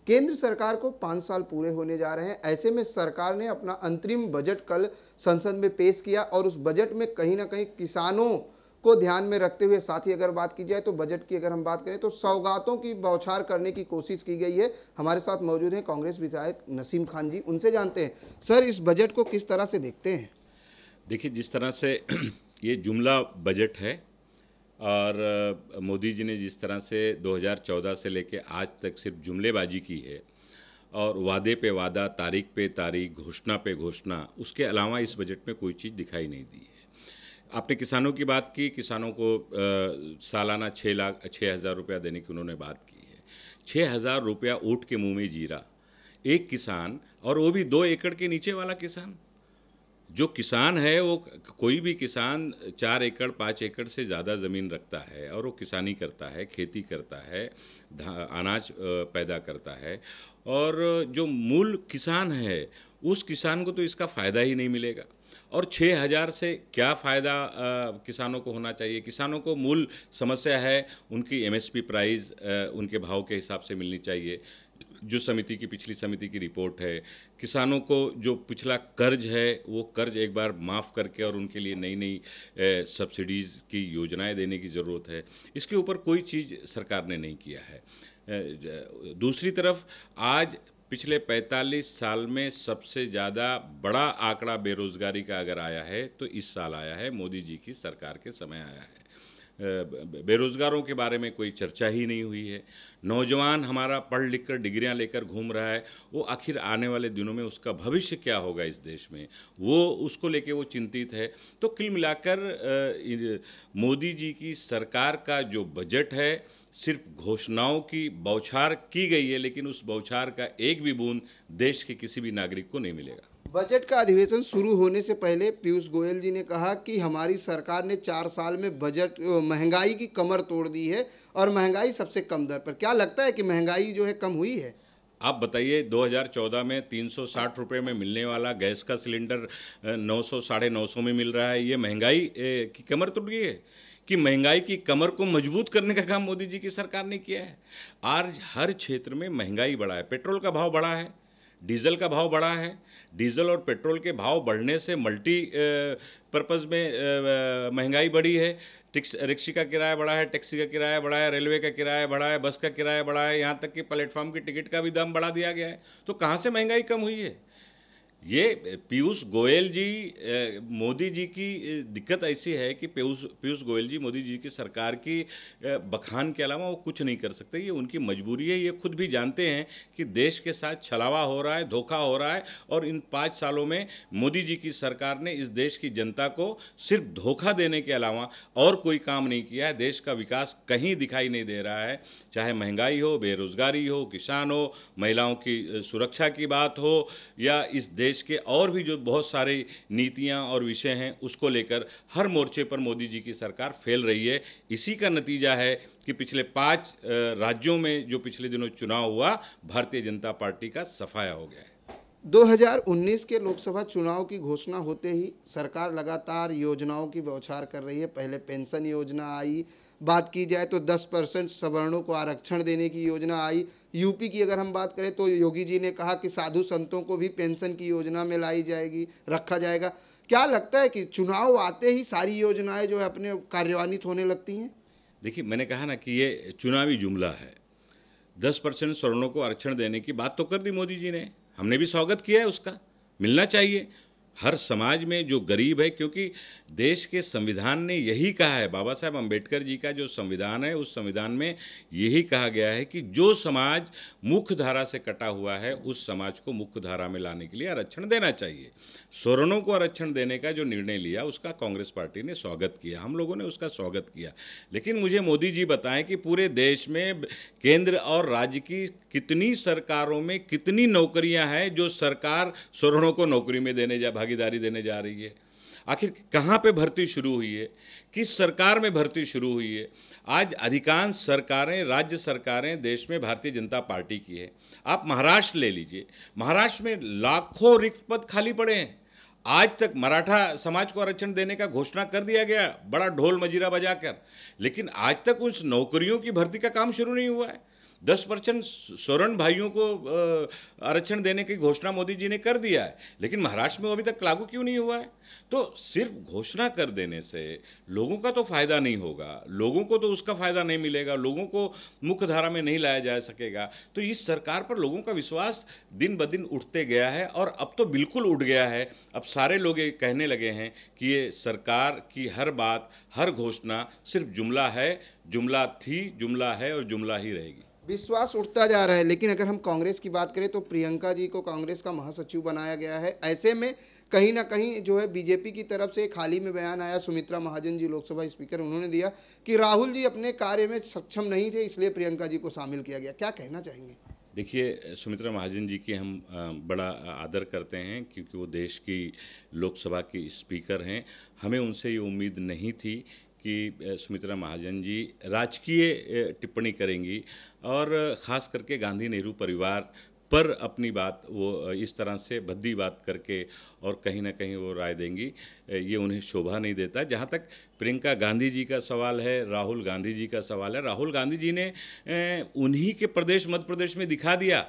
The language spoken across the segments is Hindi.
केंद्र सरकार को 5 साल पूरे होने जा रहे हैं। ऐसे में सरकार ने अपना अंतरिम बजट कल संसद में पेश किया और उस बजट में कहीं ना कहीं किसानों को ध्यान में रखते हुए, साथ ही अगर बात की जाए तो बजट की अगर हम बात करें तो सौगातों की बौछार करने की कोशिश की गई है। हमारे साथ मौजूद हैं कांग्रेस विधायक नसीम खान जी, उनसे जानते हैं सर इस बजट को किस तरह से देखते हैं। देखिए, जिस तरह से ये जुमला बजट है और मोदी जी ने जिस तरह से 2014 से लेके आज तक सिर्फ जुमलेबाजी की है और वादे पे वादा, तारीख पे तारीख, घोषणा पे घोषणा, उसके अलावा इस बजट में कोई चीज़ दिखाई नहीं दी है। आपने किसानों की बात की, किसानों को सालाना 6,00,000 रुपया देने की उन्होंने बात की है। 6,000 रुपया ऊँट के मुंह में जीरा एक किसान, और वो भी 2 एकड़ के नीचे वाला किसान। जो किसान है वो, कोई भी किसान 4 एकड़ 5 एकड़ से ज़्यादा ज़मीन रखता है और वो किसानी करता है, खेती करता है, अनाज पैदा करता है, और जो मूल किसान है उस किसान को तो इसका फ़ायदा ही नहीं मिलेगा। और 6,000 से क्या फ़ायदा किसानों को होना चाहिए? किसानों को मूल समस्या है उनकी एमएसपी प्राइस उनके भाव के हिसाब से मिलनी चाहिए। जो समिति की, पिछली समिति की रिपोर्ट है, किसानों को जो पिछला कर्ज है वो कर्ज एक बार माफ़ करके और उनके लिए नई नई सब्सिडीज़ की योजनाएं देने की ज़रूरत है। इसके ऊपर कोई चीज़ सरकार ने नहीं किया है। दूसरी तरफ आज पिछले 45 साल में सबसे ज़्यादा बड़ा आंकड़ा बेरोज़गारी का अगर आया है तो इस साल आया है, मोदी जी की सरकार के समय आया है। बेरोज़गारों के बारे में कोई चर्चा ही नहीं हुई है। नौजवान हमारा पढ़ लिख कर डिग्रियाँ लेकर घूम रहा है, वो आखिर आने वाले दिनों में उसका भविष्य क्या होगा इस देश में, वो उसको लेके वो चिंतित है। तो कुल मिलाकर मोदी जी की सरकार का जो बजट है सिर्फ घोषणाओं की बौछार की गई है, लेकिन उस बौछार का एक भी बूंद देश के किसी भी नागरिक को नहीं मिलेगा। बजट का अधिवेशन शुरू होने से पहले पीयूष गोयल जी ने कहा कि हमारी सरकार ने 4 साल में बजट महंगाई की कमर तोड़ दी है और महंगाई सबसे कम दर पर। क्या लगता है कि महंगाई जो है कम हुई है? आप बताइए, 2014 में 360 रुपये में मिलने वाला गैस का सिलेंडर 900 साढ़े 900 में मिल रहा है। ये महंगाई की कमर टूट गई है कि महंगाई की कमर को मजबूत करने का काम मोदी जी की सरकार ने किया है। आज हर क्षेत्र में महंगाई बढ़ा है। पेट्रोल का भाव बढ़ा है, डीजल का भाव बढ़ा है। डीजल और पेट्रोल के भाव बढ़ने से मल्टी पर्पज़ में महंगाई बढ़ी है। रिक्शे का किराया बढ़ा है, टैक्सी का किराया बढ़ा है, रेलवे का किराया बढ़ा है, बस का किराया बढ़ा है, यहाँ तक कि प्लेटफॉर्म की टिकट का भी दाम बढ़ा दिया गया है। तो कहाँ से महंगाई कम हुई है? ये पीयूष गोयल जी, मोदी जी की दिक्कत ऐसी है कि पीयूष गोयल जी मोदी जी की सरकार की बखान के अलावा वो कुछ नहीं कर सकते। ये उनकी मजबूरी है। ये खुद भी जानते हैं कि देश के साथ छलावा हो रहा है, धोखा हो रहा है, और इन 5 सालों में मोदी जी की सरकार ने इस देश की जनता को सिर्फ धोखा देने के अलावा और कोई काम नहीं किया है। देश का विकास कहीं दिखाई नहीं दे रहा है, चाहे महंगाई हो, बेरोजगारी हो, किसान हो, महिलाओं की सुरक्षा की बात हो, या इस देश के और भी जो बहुत सारी नीतियां और विषय हैं उसको लेकर हर मोर्चे पर मोदी जी की सरकार फेल रही है। इसी का नतीजा है कि पिछले 5 राज्यों में जो पिछले दिनों चुनाव हुआ, भारतीय जनता पार्टी का सफाया हो गया है। 2019 के लोकसभा चुनाव की घोषणा होते ही सरकार लगातार योजनाओं की बौछार कर रही है। पहले पेंशन योजना आई, बात की जाए तो 10% सवर्णों को आरक्षण देने की योजना आई। यूपी की अगर हम बात करें तो योगी जी ने कहा कि साधु संतों को भी पेंशन की योजना में लाई जाएगी, रखा जाएगा। क्या लगता है कि चुनाव आते ही सारी योजनाएं जो है अपने कार्यान्वित होने लगती हैं? देखिए, मैंने कहा ना कि ये चुनावी जुमला है। 10% सवर्णों को आरक्षण देने की बात तो कर दी मोदी जी ने, हमने भी स्वागत किया है, उसका मिलना चाहिए हर समाज में जो गरीब है, क्योंकि देश के संविधान ने यही कहा है, बाबा साहब अम्बेडकर जी का जो संविधान है उस संविधान में यही कहा गया है कि जो समाज मुख्य धारा से कटा हुआ है उस समाज को मुख्य धारा में लाने के लिए आरक्षण देना चाहिए। सवर्णों को आरक्षण देने का जो निर्णय लिया उसका कांग्रेस पार्टी ने स्वागत किया, हम लोगों ने उसका स्वागत किया। लेकिन मुझे मोदी जी बताएं कि पूरे देश में केंद्र और राज्य की कितनी सरकारों में कितनी नौकरियां हैं जो सरकार सवर्णों को नौकरी में भागीदारी देने जा रही है? आखिर कहाँ पे भर्ती शुरू हुई है, किस सरकार में भर्ती शुरू हुई है? आज अधिकांश सरकारें, राज्य सरकारें देश में भारतीय जनता पार्टी की है। आप महाराष्ट्र ले लीजिए, महाराष्ट्र में लाखों रिक्त पद खाली पड़े हैं। आज तक मराठा समाज को आरक्षण देने का घोषणा कर दिया गया, बड़ा ढोल मजीरा बजाकर, लेकिन आज तक उस नौकरियों की भर्ती का काम शुरू नहीं हुआ है। 10% स्वर्ण भाइयों को आरक्षण देने की घोषणा मोदी जी ने कर दिया है, लेकिन महाराष्ट्र में वो अभी तक लागू क्यों नहीं हुआ है? तो सिर्फ घोषणा कर देने से लोगों का तो फायदा नहीं होगा, लोगों को तो उसका फायदा नहीं मिलेगा, लोगों को मुख्य धारा में नहीं लाया जा सकेगा। तो इस सरकार पर लोगों का विश्वास दिन ब दिन उठते गया है और अब तो बिल्कुल उठ गया है। अब सारे लोग ये कहने लगे हैं कि ये सरकार की हर बात, हर घोषणा सिर्फ जुमला है, जुमला थी, जुमला है और जुमला ही रहेगी। विश्वास उठता जा रहा है। लेकिन अगर हम कांग्रेस की बात करें तो प्रियंका जी को कांग्रेस का महासचिव बनाया गया है। ऐसे में कहीं ना कहीं जो है बीजेपी की तरफ से एक हाल ही में बयान आया, सुमित्रा महाजन जी लोकसभा स्पीकर, उन्होंने दिया कि राहुल जी अपने कार्य में सक्षम नहीं थे, इसलिए प्रियंका जी को शामिल किया गया। क्या कहना चाहेंगे? देखिए, सुमित्रा महाजन जी की हम बड़ा आदर करते हैं क्योंकि वो देश की लोकसभा की स्पीकर हैं। हमें उनसे ये उम्मीद नहीं थी कि सुमित्रा महाजन जी राजकीय टिप्पणी करेंगी और ख़ास करके गांधी नेहरू परिवार पर अपनी बात वो इस तरह से भद्दी बात करके और कहीं ना कहीं वो राय देंगी, ये उन्हें शोभा नहीं देता। जहाँ तक प्रियंका गांधी जी का सवाल है, राहुल गांधी जी का सवाल है, राहुल गांधी जी ने उन्हीं के प्रदेश मध्य प्रदेश में दिखा दिया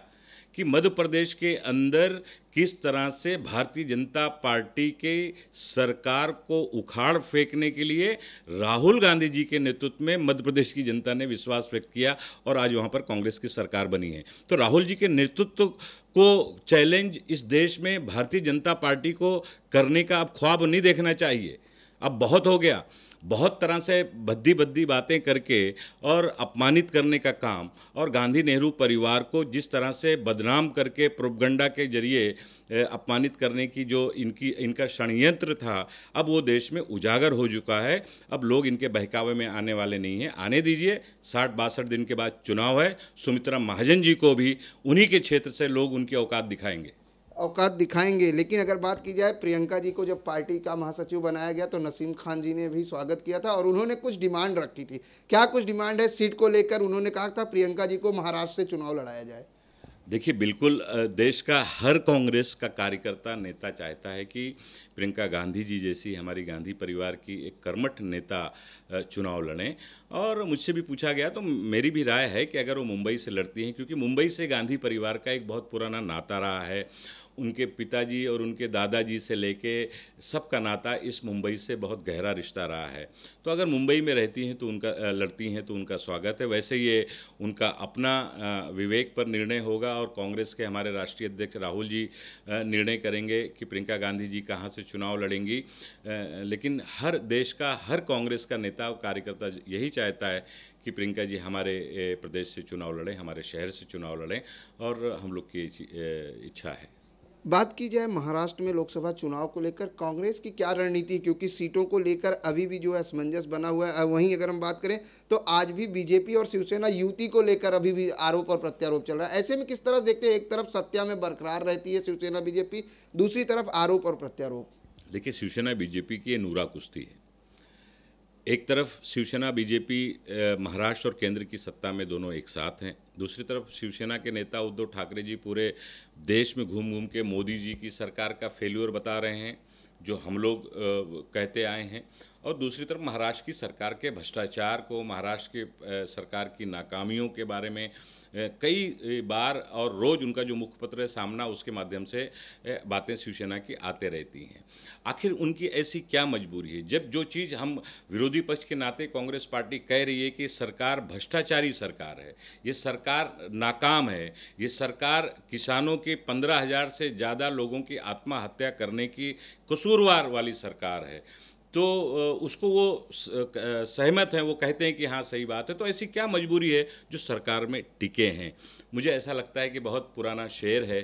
कि मध्य प्रदेश के अंदर किस तरह से भारतीय जनता पार्टी के सरकार को उखाड़ फेंकने के लिए राहुल गांधी जी के नेतृत्व में मध्य प्रदेश की जनता ने विश्वास व्यक्त किया और आज वहां पर कांग्रेस की सरकार बनी है। तो राहुल जी के नेतृत्व को चैलेंज इस देश में भारतीय जनता पार्टी को करने का अब ख्वाब नहीं देखना चाहिए। अब बहुत हो गया, बहुत तरह से भद्दी भद्दी बातें करके और अपमानित करने का काम और गांधी नेहरू परिवार को जिस तरह से बदनाम करके प्रोपगंडा के जरिए अपमानित करने की जो इनका षड्यंत्र था, अब वो देश में उजागर हो चुका है। अब लोग इनके बहकावे में आने वाले नहीं हैं। आने दीजिए, 60-62 दिन के बाद चुनाव है। सुमित्रा महाजन जी को भी उन्हीं के क्षेत्र से लोग उनकी औकात दिखाएंगे। लेकिन अगर बात की जाए प्रियंका जी को जब पार्टी का महासचिव बनाया गया तो नसीम खान जी ने भी स्वागत किया था और उन्होंने कुछ डिमांड रखी थी। क्या कुछ डिमांड है? सीट को लेकर उन्होंने कहा था प्रियंका जी को महाराष्ट्र से चुनाव लड़ाया जाए। देखिए, बिल्कुल देश का हर कांग्रेस का कार्यकर्ता नेता चाहता है कि प्रियंका गांधी जी जैसी हमारी गांधी परिवार की एक कर्मठ नेता चुनाव लड़ें। और मुझसे भी पूछा गया तो मेरी भी राय है कि अगर वो मुंबई से लड़ती हैं, क्योंकि मुंबई से गांधी परिवार का एक बहुत पुराना नाता रहा है, उनके पिताजी और उनके दादाजी से लेके सबका नाता इस मुंबई से बहुत गहरा रिश्ता रहा है। तो अगर मुंबई में रहती हैं तो लड़ती हैं तो उनका स्वागत है। वैसे ये उनका अपना विवेक पर निर्णय होगा और कांग्रेस के हमारे राष्ट्रीय अध्यक्ष राहुल जी निर्णय करेंगे कि प्रियंका गांधी जी कहाँ से चुनाव लड़ेंगी। लेकिन हर देश का हर कांग्रेस का नेता और कार्यकर्ता यही चाहता है कि प्रियंका जी हमारे प्रदेश से चुनाव लड़ें, हमारे शहर से चुनाव लड़ें, और हम लोग की इच्छा है। बात की जाए महाराष्ट्र में लोकसभा चुनाव को लेकर कांग्रेस की क्या रणनीति, क्योंकि सीटों को लेकर अभी भी जो है असमंजस बना हुआ है। वहीं अगर हम बात करें तो आज भी बीजेपी और शिवसेना युति को लेकर अभी भी आरोप और प्रत्यारोप चल रहा है। ऐसे में किस तरह देखते हैं? एक तरफ सत्ता में बरकरार रहती है शिवसेना बीजेपी, दूसरी तरफ आरोप और प्रत्यारोप। देखिए, शिवसेना बीजेपी की ये नूरा कुश्ती है। एक तरफ शिवसेना बीजेपी महाराष्ट्र और केंद्र की सत्ता में दोनों एक साथ हैं, दूसरी तरफ शिवसेना के नेता उद्धव ठाकरे जी पूरे देश में घूम घूम के मोदी जी की सरकार का फेल्यूर बता रहे हैं, जो हम लोग कहते आए हैं, और दूसरी तरफ महाराष्ट्र की सरकार के भ्रष्टाचार को, महाराष्ट्र की सरकार की नाकामियों के बारे में कई बार और रोज़ उनका जो मुखपत्र है सामना, उसके माध्यम से बातें शिवसेना की आते रहती हैं। आखिर उनकी ऐसी क्या मजबूरी है, जब जो चीज़ हम विरोधी पक्ष के नाते कांग्रेस पार्टी कह रही है कि सरकार भ्रष्टाचारी सरकार है, ये सरकार नाकाम है, ये सरकार किसानों के 15,000 से ज़्यादा लोगों की आत्महत्या करने की कसूरवार वाली सरकार है, तो उसको वो सहमत हैं, वो कहते हैं कि हाँ सही बात है। तो ऐसी क्या मजबूरी है जो सरकार में टिके हैं? मुझे ऐसा लगता है कि बहुत पुराना शेर है,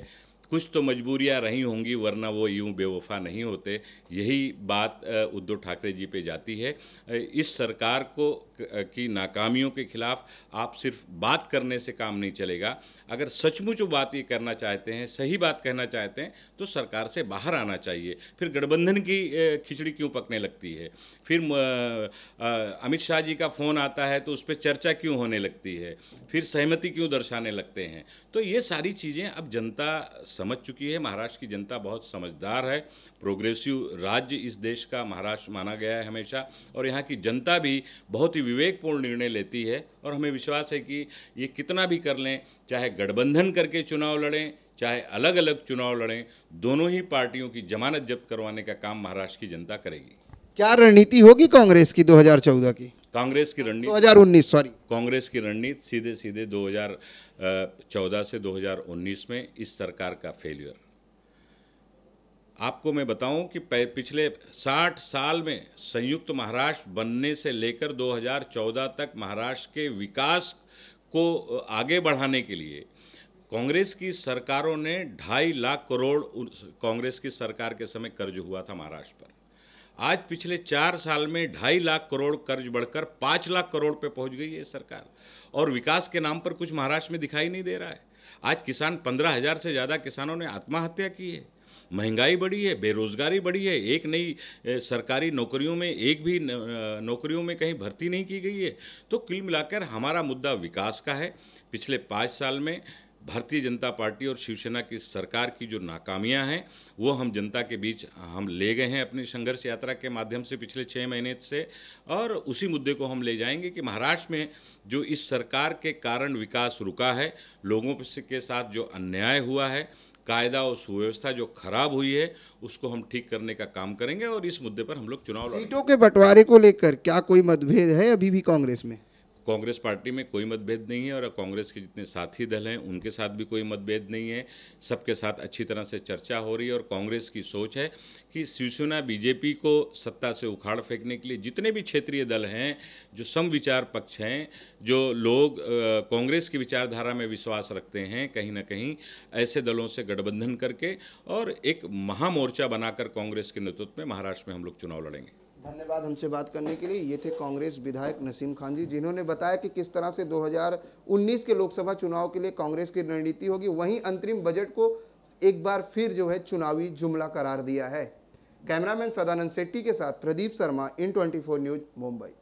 कुछ तो मजबूरियां रही होंगी वरना वो यूं बेवफा नहीं होते। यही बात उद्धव ठाकरे जी पे जाती है। इस सरकार को की नाकामियों के खिलाफ आप सिर्फ बात करने से काम नहीं चलेगा। अगर सचमुच वो बात ये करना चाहते हैं, सही बात कहना चाहते हैं, तो सरकार से बाहर आना चाहिए। फिर गठबंधन की खिचड़ी क्यों पकने लगती है? फिर अमित शाह जी का फ़ोन आता है तो उस पर चर्चा क्यों होने लगती है? फिर सहमति क्यों दर्शाने लगते हैं? तो ये सारी चीज़ें अब जनता समझ चुकी है। महाराष्ट्र की जनता बहुत समझदार है। प्रोग्रेसिव राज्य इस देश का महाराष्ट्र माना गया है हमेशा, और यहाँ की जनता भी बहुत ही विवेकपूर्ण निर्णय लेती है। और हमें विश्वास है कि ये कितना भी कर लें, चाहे गठबंधन करके चुनाव लड़ें, चाहे अलग अलग चुनाव लड़ें, दोनों ही पार्टियों की जमानत जब्त करवाने का काम महाराष्ट्र की जनता करेगी। क्या रणनीति होगी कांग्रेस की 2014 की? कांग्रेस की रणनीति 2019 सॉरी कांग्रेस की रणनीति सीधे सीधे 2014 से 2019 में इस सरकार का फेलियर। आपको मैं बताऊं कि पिछले 60 साल में संयुक्त महाराष्ट्र बनने से लेकर 2014 तक महाराष्ट्र के विकास को आगे बढ़ाने के लिए कांग्रेस की सरकारों ने 2.5 लाख करोड़ कांग्रेस की सरकार के समय कर्ज हुआ था महाराष्ट्र पर। आज पिछले 4 साल में 2.5 लाख करोड़ कर्ज बढ़कर 5 लाख करोड़ पे पहुंच गई है सरकार, और विकास के नाम पर कुछ महाराष्ट्र में दिखाई नहीं दे रहा है। आज किसान 15,000 से ज़्यादा किसानों ने आत्महत्या की है। महंगाई बढ़ी है, बेरोजगारी बढ़ी है, एक नई सरकारी नौकरियों में एक भी नौकरियों में कहीं भर्ती नहीं की गई है। तो कुल मिलाकर हमारा मुद्दा विकास का है। पिछले 5 साल में भारतीय जनता पार्टी और शिवसेना की सरकार की जो नाकामियां हैं वो हम जनता के बीच हम ले गए हैं अपनी संघर्ष यात्रा के माध्यम से पिछले 6 महीने से, और उसी मुद्दे को हम ले जाएंगे कि महाराष्ट्र में जो इस सरकार के कारण विकास रुका है, लोगों के साथ जो अन्याय हुआ है, कायदा और सुव्यवस्था जो खराब हुई है, उसको हम ठीक करने का काम करेंगे। और इस मुद्दे पर हम लोग चुनाव लड़ेंगे। सीटों के बंटवारे को लेकर क्या कोई मतभेद है अभी भी कांग्रेस में? कांग्रेस पार्टी में कोई मतभेद नहीं है, और कांग्रेस के जितने साथी दल हैं उनके साथ भी कोई मतभेद नहीं है। सबके साथ अच्छी तरह से चर्चा हो रही है, और कांग्रेस की सोच है कि शिवसेना बीजेपी को सत्ता से उखाड़ फेंकने के लिए जितने भी क्षेत्रीय दल हैं, जो समविचार पक्ष हैं, जो लोग कांग्रेस की विचारधारा में विश्वास रखते हैं, कहीं ना कहीं ऐसे दलों से गठबंधन करके और एक महामोर्चा बनाकर कांग्रेस के नेतृत्व में महाराष्ट्र में हम लोग चुनाव लड़ेंगे। धन्यवाद हमसे बात करने के लिए। ये थे कांग्रेस विधायक नसीम खान जी, जिन्होंने बताया कि किस तरह से 2019 के लोकसभा चुनाव के लिए कांग्रेस की रणनीति होगी। वहीं अंतरिम बजट को एक बार फिर जो है चुनावी जुमला करार दिया है। कैमरामैन सदानंद सेट्टी के साथ प्रदीप शर्मा, इन 24 न्यूज, मुंबई।